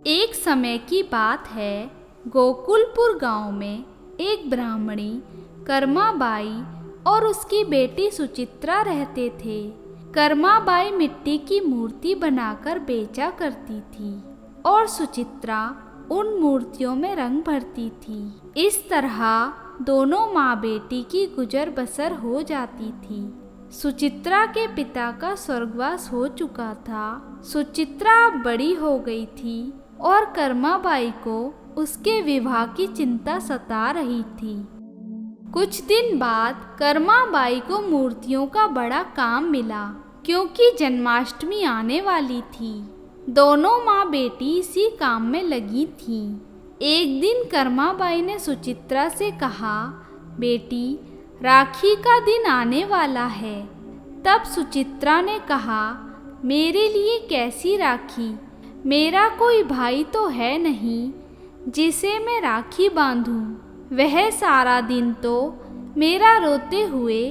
एक समय की बात है, गोकुलपुर गांव में एक ब्राह्मणी कर्माबाई और उसकी बेटी सुचित्रा रहते थे। कर्माबाई मिट्टी की मूर्ति बनाकर बेचा करती थी और सुचित्रा उन मूर्तियों में रंग भरती थी। इस तरह दोनों माँ बेटी की गुजर बसर हो जाती थी। सुचित्रा के पिता का स्वर्गवास हो चुका था। सुचित्रा अब बड़ी हो गई थी और कर्माबाई को उसके विवाह की चिंता सता रही थी। कुछ दिन बाद कर्माबाई को मूर्तियों का बड़ा काम मिला, क्योंकि जन्माष्टमी आने वाली थी। दोनों माँ बेटी इसी काम में लगी थीं। एक दिन कर्माबाई ने सुचित्रा से कहा, बेटी, राखी का दिन आने वाला है। तब सुचित्रा ने कहा, मेरे लिए कैसी राखी? मेरा कोई भाई तो है नहीं जिसे मैं राखी बांधूं। वह सारा दिन तो मेरा रोते हुए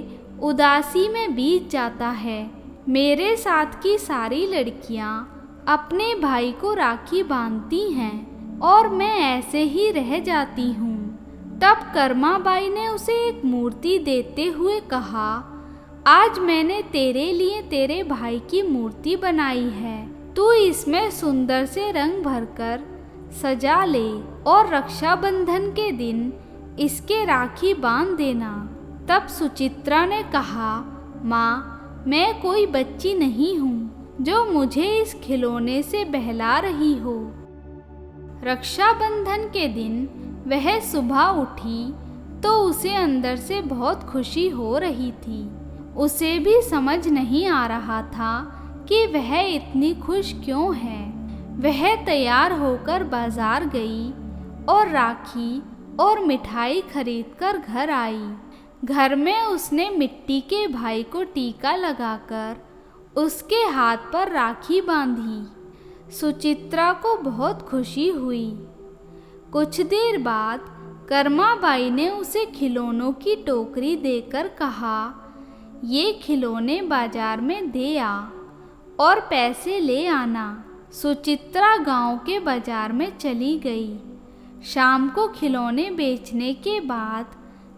उदासी में बीत जाता है। मेरे साथ की सारी लड़कियां अपने भाई को राखी बांधती हैं और मैं ऐसे ही रह जाती हूँ। तब कर्माबाई ने उसे एक मूर्ति देते हुए कहा, आज मैंने तेरे लिए तेरे भाई की मूर्ति बनाई है। तू इसमें सुंदर से रंग भरकर सजा ले और रक्षाबंधन के दिन इसके राखी बांध देना। तब सुचित्रा ने कहा, माँ, मैं कोई बच्ची नहीं हूँ जो मुझे इस खिलौने से बहला रही हो। रक्षाबंधन के दिन वह सुबह उठी तो उसे अंदर से बहुत खुशी हो रही थी। उसे भी समझ नहीं आ रहा था कि वह इतनी खुश क्यों है। वह तैयार होकर बाजार गई और राखी और मिठाई खरीदकर घर आई। घर में उसने मिट्टी के भाई को टीका लगाकर उसके हाथ पर राखी बांधी। सुचित्रा को बहुत खुशी हुई। कुछ देर बाद कर्माबाई ने उसे खिलौनों की टोकरी देकर कहा, ये खिलौने बाजार में दे आ और पैसे ले आना। सुचित्रा गांव के बाजार में चली गई। शाम को खिलौने बेचने के बाद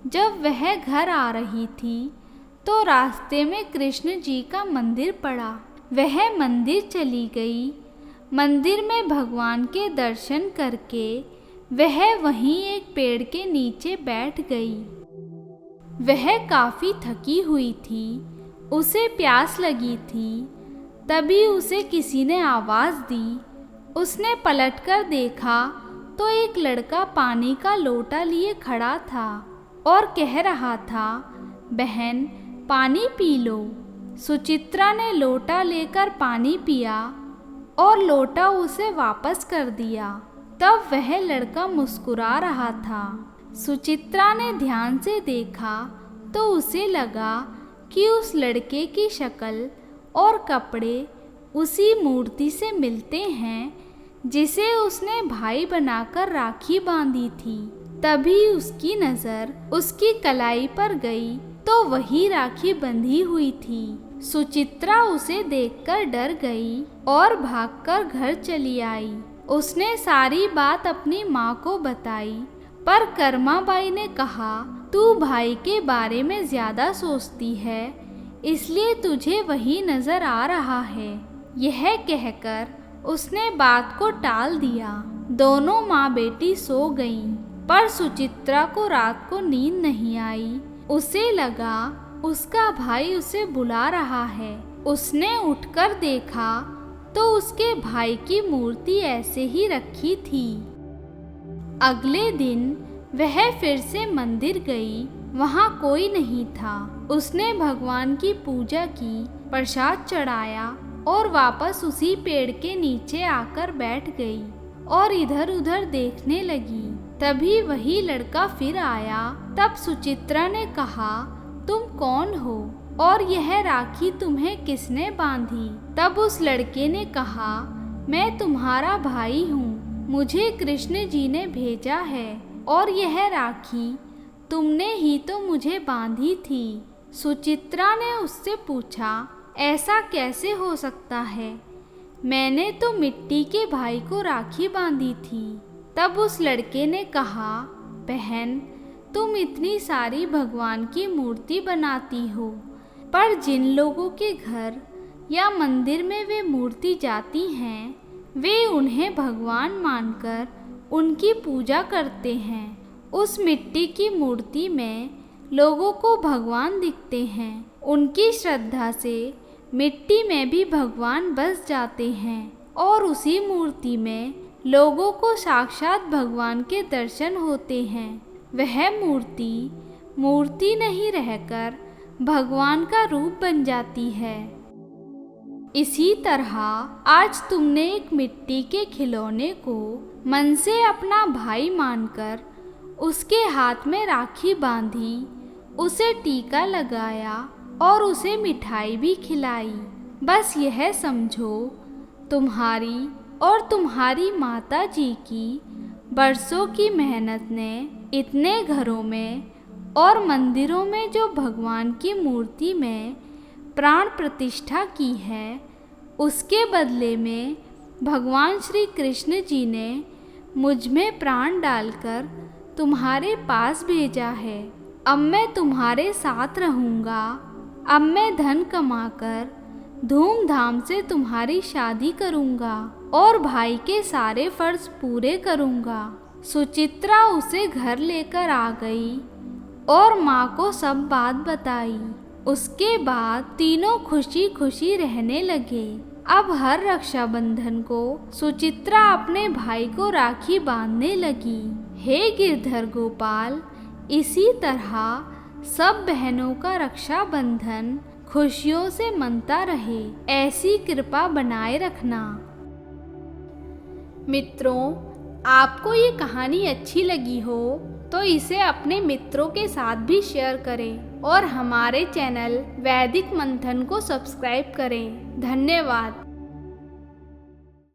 जब वह घर आ रही थी तो रास्ते में कृष्ण जी का मंदिर पड़ा। वह मंदिर चली गई। मंदिर में भगवान के दर्शन करके वह वहीं एक पेड़ के नीचे बैठ गई। वह काफ़ी थकी हुई थी। उसे प्यास लगी थी। तभी उसे किसी ने आवाज़ दी। उसने पलटकर देखा तो एक लड़का पानी का लोटा लिए खड़ा था और कह रहा था, बहन, पानी पी लो। सुचित्रा ने लोटा लेकर पानी पिया और लोटा उसे वापस कर दिया। तब वह लड़का मुस्कुरा रहा था। सुचित्रा ने ध्यान से देखा तो उसे लगा कि उस लड़के की शक्ल और कपड़े उसी मूर्ति से मिलते हैं जिसे उसने भाई बनाकर राखी बांधी थी। तभी उसकी नज़र उसकी कलाई पर गई तो वही राखी बंधी हुई थी। सुचित्रा उसे देखकर डर गई और भागकर घर चली आई। उसने सारी बात अपनी माँ को बताई, पर कर्माबाई ने कहा, तू भाई के बारे में ज़्यादा सोचती है, इसलिए तुझे वही नज़र आ रहा है। यह कहकर उसने बात को टाल दिया। दोनों माँ बेटी सो गईं, पर सुचित्रा को रात को नींद नहीं आई। उसे लगा उसका भाई उसे बुला रहा है। उसने उठकर देखा तो उसके भाई की मूर्ति ऐसे ही रखी थी। अगले दिन वह फिर से मंदिर गई। वहाँ कोई नहीं था। उसने भगवान की पूजा की, प्रसाद चढ़ाया और वापस उसी पेड़ के नीचे आकर बैठ गई और इधर उधर देखने लगी। तभी वही लड़का फिर आया। तब सुचित्रा ने कहा, तुम कौन हो और यह राखी तुम्हें किसने बांधी? तब उस लड़के ने कहा, मैं तुम्हारा भाई हूँ। मुझे कृष्ण जी ने भेजा है और यह राखी तुमने ही तो मुझे बांधी थी। सुचित्रा ने उससे पूछा, ऐसा कैसे हो सकता है? मैंने तो मिट्टी के भाई को राखी बांधी थी। तब उस लड़के ने कहा, बहन, तुम इतनी सारी भगवान की मूर्ति बनाती हो, पर जिन लोगों के घर या मंदिर में वे मूर्ति जाती हैं, वे उन्हें भगवान मानकर उनकी पूजा करते हैं। उस मिट्टी की मूर्ति में लोगों को भगवान दिखते हैं। उनकी श्रद्धा से मिट्टी में भी भगवान बस जाते हैं और उसी मूर्ति में लोगों को साक्षात भगवान के दर्शन होते हैं। वह मूर्ति नहीं रहकर भगवान का रूप बन जाती है। इसी तरह आज तुमने एक मिट्टी के खिलौने को मन से अपना भाई मानकर उसके हाथ में राखी बांधी, उसे टीका लगाया और उसे मिठाई भी खिलाई। बस यह समझो, तुम्हारी और तुम्हारी माता जी की बरसों की मेहनत ने इतने घरों में और मंदिरों में जो भगवान की मूर्ति में प्राण प्रतिष्ठा की है, उसके बदले में भगवान श्री कृष्ण जी ने मुझ में प्राण डालकर तुम्हारे पास भेजा है। अब मैं तुम्हारे साथ रहूँगा। अब मैं धन कमाकर धूमधाम से तुम्हारी शादी करूँगा और भाई के सारे फर्ज पूरे करूँगा। सुचित्रा उसे घर लेकर आ गई और माँ को सब बात बताई। उसके बाद तीनों खुशी खुशी रहने लगे। अब हर रक्षाबंधन को सुचित्रा अपने भाई को राखी बांधने लगी। हे गिरधर गोपाल, इसी तरह सब बहनों का रक्षाबंधन खुशियों से मनता रहे, ऐसी कृपा बनाए रखना। मित्रों, आपको ये कहानी अच्छी लगी हो तो इसे अपने मित्रों के साथ भी शेयर करें और हमारे चैनल वैदिक मंथन को सब्सक्राइब करें। धन्यवाद।